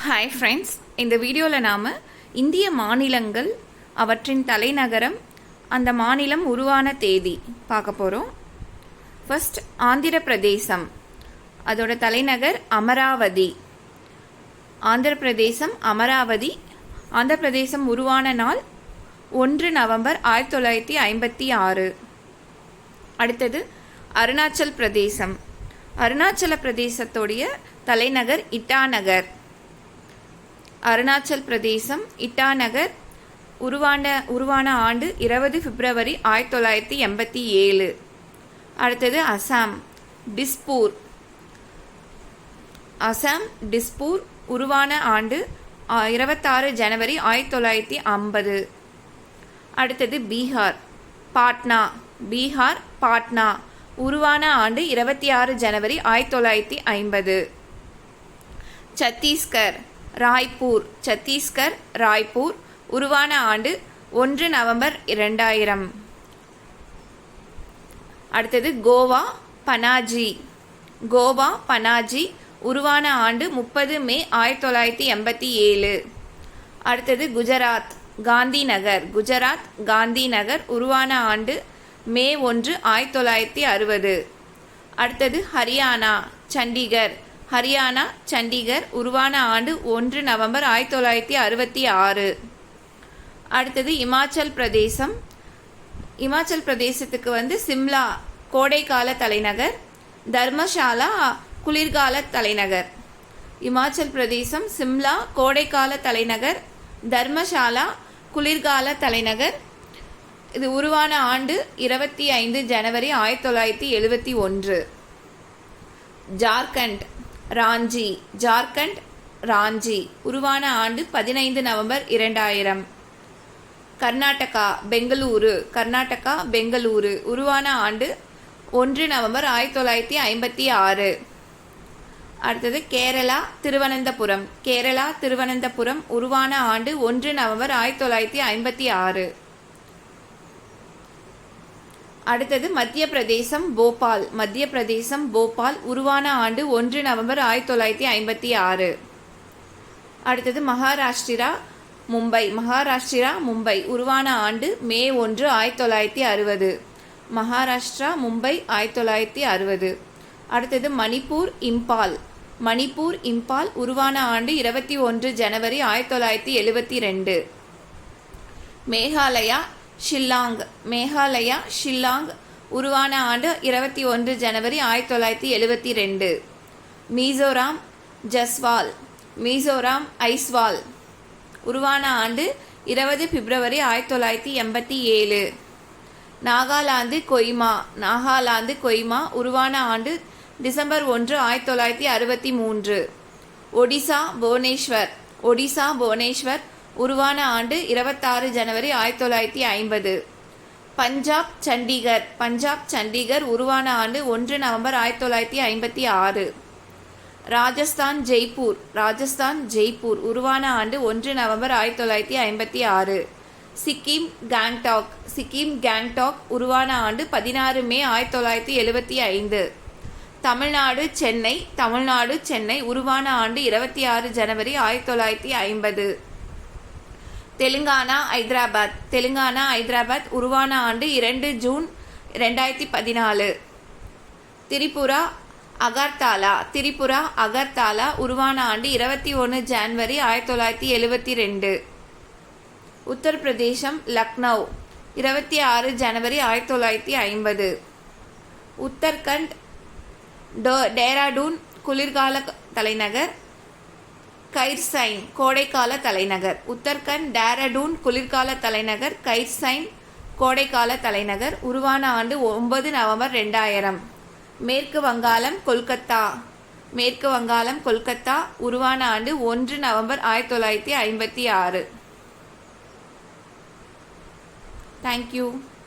Hi friends, இந்த வீடியோவில் நாம் இந்திய மாநிலங்கள், அவற்றின் தலைநகரம், அந்த மாநிலம் உருவான தேதி பார்க்க போகிறோம். ஃபர்ஸ்ட் ஆந்திர பிரதேசம், அதோட தலைநகர் அமராவதி. ஆந்திர பிரதேசம் அமராவதி. ஆந்திர பிரதேசம் உருவான நாள் 1 நவம்பர் 1956. அடுத்தது அருணாச்சல் பிரதேசம். அருணாச்சல பிரதேசத்துடைய தலைநகர் இட்டாநகர். அருணாச்சல் பிரதேசம் இட்டாநகர் உருவான ஆண்டு 20 பிப்ரவரி 1987. அடுத்தது அசாம் டிஸ்பூர். அசாம் டிஸ்பூர் உருவான ஆண்டு 26 ஜனவரி 1950. அடுத்தது பீகார் பாட்னா. பீகார் பாட்னா உருவான ஆண்டு 26 ஜனவரி 1950. சத்தீஸ்கர் ராய்ப்பூர். சத்தீஸ்கர் ராய்ப்பூர் உருவான ஆண்டு 1 நவம்பர் 2000. அடுத்தது கோவா பனாஜி. கோவா பனாஜி உருவான ஆண்டு 30 மே 1987. அடுத்தது குஜராத் காந்திநகர். குஜராத் காந்திநகர் உருவான ஆண்டு மே 1 1960. அடுத்தது ஹரியானா சண்டிகர். ஹரியானா சண்டிகர் உருவான ஆண்டு 1 நவம்பர் 1966. அடுத்தது இமாச்சல் பிரதேசம். இமாச்சல் பிரதேசத்துக்கு சிம்லா கோடைக்கால தலைநகர், தர்மசாலா குளிர்கால தலைநகர். இமாச்சல் பிரதேசம் சிம்லா கோடைக்கால தலைநகர், தர்மசாலா குளிர்கால தலைநகர். இது உருவான ஆண்டு 25 ஜனவரி 1971. ஜார்க்கண்ட் ராஞ்சி. ஜார்க்கண்ட் ராஞ்சி உருவான ஆண்டு 15 நவம்பர் 2000. கர்நாடகா பெங்களூரு. கர்நாடகா பெங்களூரு உருவான ஆண்டு 1 நவம்பர் 1956. அடுத்தது கேரளா திருவனந்தபுரம். கேரளா திருவனந்தபுரம் உருவான ஆண்டு 1 நவம்பர் 1956. அடுத்தது மத்திய பிரதேசம் போபால். மத்திய பிரதேசம் போபால் உருவான ஆண்டு 1 நவம்பர் 1956. அடுத்தது மகாராஷ்டிரா மும்பை. மகாராஷ்டிரா மும்பை உருவான ஆண்டு மே 1 1960. மகாராஷ்டிரா மும்பை 1960. அடுத்தது மணிப்பூர் இம்பால். மணிப்பூர் இம்பால் உருவான ஆண்டு 21 ஜனவரி 1972. மேகாலயா ஷில்லாங். மேகாலயா ஷில்லாங் உருவான ஆண்டு 21 ஜனவரி 1972. மிசோராம் ஜஸ்வால். மிசோராம் ஐஸ்வால் உருவான ஆண்டு 20 பிப்ரவரி 1987. நாகாலாந்து கொய்மா. நாகாலாந்து கொய்மா உருவான ஆண்டு டிசம்பர் 1 1963. ஒடிசா புவனேஸ்வர். ஒடிசா புவனேஸ்வர் உருவான ஆண்டு 26 ஜனவரி 1950. பஞ்சாப் சண்டிகர். பஞ்சாப் சண்டிகர் உருவான ஆண்டு 1 நவம்பர் 1956. ராஜஸ்தான் ஜெய்ப்பூர். ராஜஸ்தான் ஜெய்ப்பூர் உருவான ஆண்டு 1 நவம்பர் 1956. சிக்கிம் கேங்டாக். சிக்கிம் கேங்டாக் உருவான ஆண்டு 16 மே 1975. தமிழ்நாடு சென்னை. தமிழ்நாடு சென்னை உருவான ஆண்டு 26 ஜனவரி 1950. தெலுங்கானா ஐதராபாத். தெலுங்கானா ஐதராபாத் உருவான ஆண்டு 2 ஜூன் 2014. திரிபுரா அகர்தாலா. திரிபுரா அகர்தாலா உருவான ஆண்டு 21 ஜனவரி 1972. உத்தரப்பிரதேசம் லக்னோ 26 ஜனவரி 1950. உத்தரகண்ட் டேராடூன் குளிர்கால தலைநகர், கைர்சைன் கோடைக்கால தலைநகர். உத்தரகண்ட் டேராடூன் குளிர்கால தலைநகர், கைர்சைன் கோடைக்கால தலைநகர். உருவான ஆண்டு 9 நவம்பர் 2000. மேற்கு வங்காளம் கொல்கத்தா. மேற்கு வங்காளம் கொல்கத்தா உருவான ஆண்டு 1 நவம்பர் 1956. தேங்க்யூ.